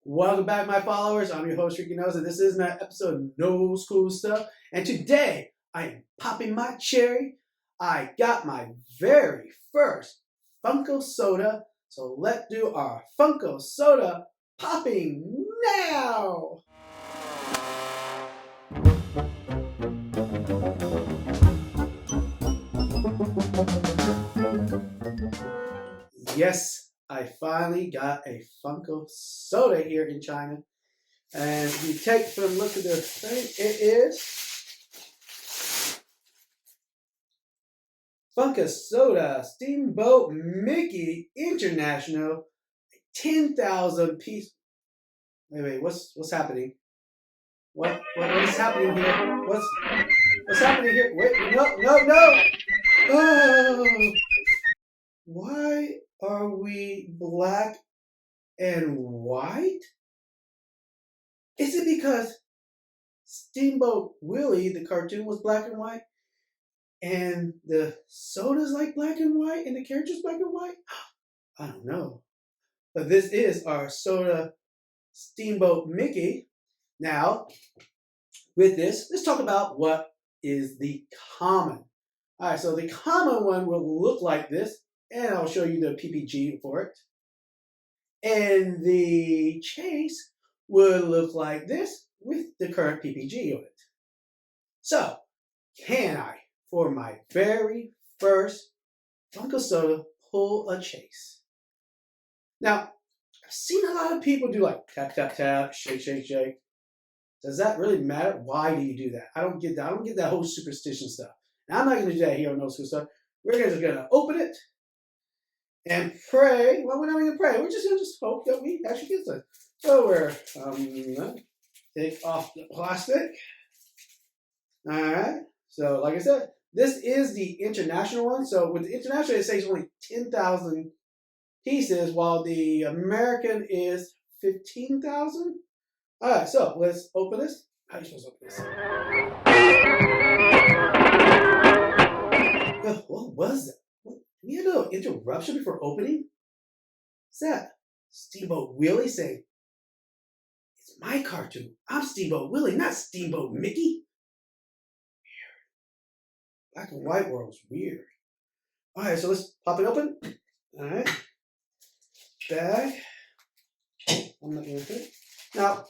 Welcome back, my followers. I'm your host, Ricky Knoles, and this is my episode of Knoles Cool Stuff. And today, I am popping my cherry. I got my very first Funko Soda. So let's do our Funko Soda popping now. Yes, I finally got a Funko Soda here in China. And if you take a look at the thing, it is Funko Soda Steamboat Mickey International 10,000 piece. Wait, what's happening? What is happening here? What's happening here? Wait, no! Oh, why are we black and white? Is it because Steamboat Willie, the cartoon, was black and white, and the soda's like black and white, and the character's black and white? I don't know. But this is our soda Steamboat Mickey. Now, with this, let's talk about what is the common. All right, so the common one will look like this, and I'll show you the PPG for it. And the chase would look like this with the current PPG on it. So, can I, for my very first Funko Soda, pull a chase? Now, I've seen a lot of people do like tap, tap, tap, shake, shake, shake. Does that really matter? Why do you do that? I don't get that. I don't get that whole superstition stuff. Now, I'm not going to do that here on No School Stuff. We're just going to open it and pray. Well, we're not going to pray. We're just going to hope that we actually get this. So we're take off the plastic. All right. So like I said, this is the international one. So with the international, it says only 10,000 pieces, while the American is 15,000. All right. So let's open this. How are you supposed to open this? What was that? We had an interruption before opening? What's that? Steamboat Willie saying, "It's my cartoon. I'm Steamboat Willie, not Steamboat Mickey." Weird. Black and white world's weird. All right, so let's pop it open. All right. Bag. I'm not going to fit. Now,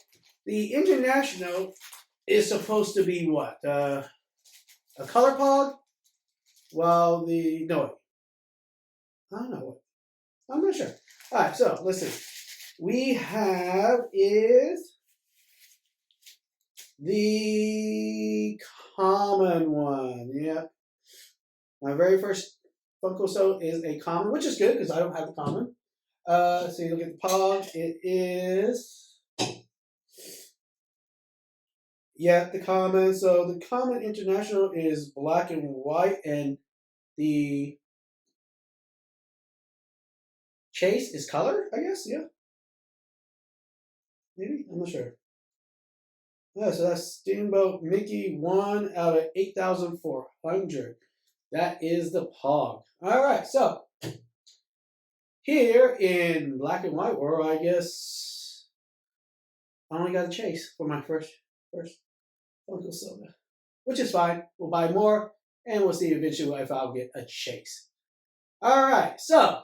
the international is supposed to be what? A color pog? While the, no, I don't know what. I'm not sure. All right, so let's see. We have is the common one. Yeah. My very first Funko Soda is a common, which is good because I don't have the common. So you look at the pog. It is, yeah, the common. So the common international is black and white, and the chase is color, I guess. Yeah. Maybe? I'm not sure. Yeah, so that's Steamboat Mickey 1 out of 8,400. That is the pog. All right, so here in black and white world, I guess I only got a chase for my first Funko Soda, which is fine. We'll buy more, and we'll see eventually if I'll get a chase. All right, so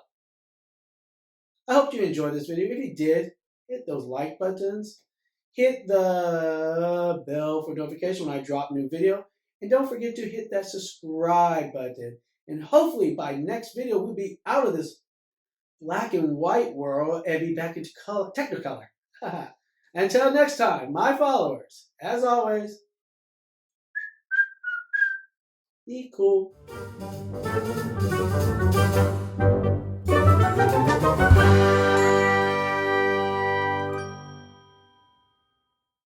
I hope you enjoyed this video. If you did, hit those like buttons. Hit the bell for notification when I drop new video. And don't forget to hit that subscribe button. And hopefully by next video, we'll be out of this black and white world and be back into color, Technicolor. Until next time, my followers, as always, be cool.